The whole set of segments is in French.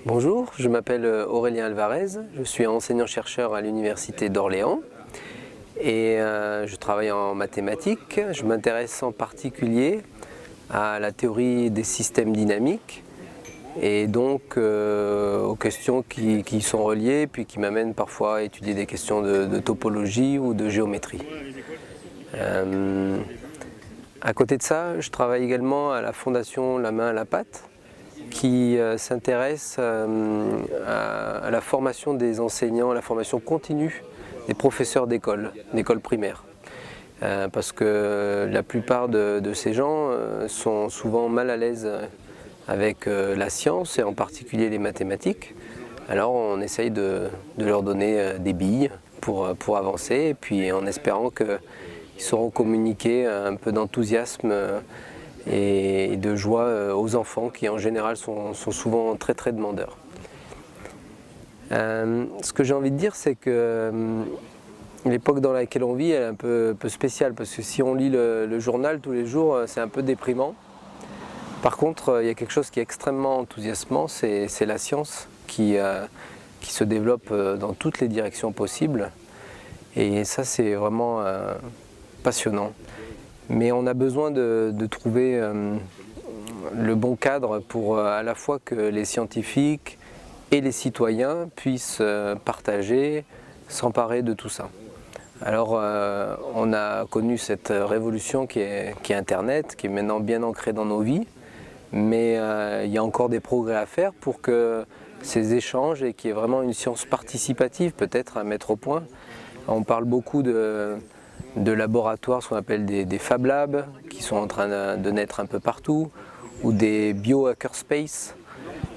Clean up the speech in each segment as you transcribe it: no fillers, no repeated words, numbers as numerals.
Bonjour, je m'appelle Aurélien Alvarez, je suis enseignant-chercheur à l'Université d'Orléans et je travaille en mathématiques. Je m'intéresse en particulier à la théorie des systèmes dynamiques et donc aux questions qui y sont reliées puis qui m'amènent parfois à étudier des questions de topologie ou de géométrie. À côté de ça, je travaille également à la Fondation La Main à la Pâte qui s'intéresse à la formation des enseignants, à la formation continue des professeurs d'école primaire. Parce que la plupart de ces gens sont souvent mal à l'aise avec la science et en particulier les mathématiques. Alors on essaye de leur donner des billes pour avancer et puis en espérant qu'ils sauront communiquer un peu d'enthousiasme et de joie aux enfants qui en général sont souvent très demandeurs. Ce que j'ai envie de dire, c'est que l'époque dans laquelle on vit elle est un peu spéciale parce que si on lit le journal tous les jours, c'est un peu déprimant. Par contre, il y a quelque chose qui est extrêmement enthousiasmant, c'est la science qui se développe dans toutes les directions possibles. Et ça, c'est vraiment passionnant. Mais on a besoin de trouver le bon cadre pour à la fois que les scientifiques et les citoyens puissent partager, s'emparer de tout ça. Alors on a connu cette révolution qui est Internet, qui est maintenant bien ancrée dans nos vies, mais il y a encore des progrès à faire pour que ces échanges et qu'il y ait vraiment une science participative peut-être à mettre au point. On parle beaucoup de laboratoires, ce qu'on appelle des Fab Labs, qui sont en train de naître un peu partout, ou des bio-hackerspace.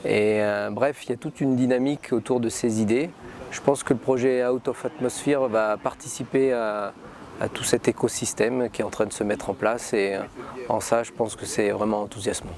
Et bref, il y a toute une dynamique autour de ces idées. Je pense que le projet Out of Atmosphere va participer à tout cet écosystème qui est en train de se mettre en place et en ça, je pense que c'est vraiment enthousiasmant.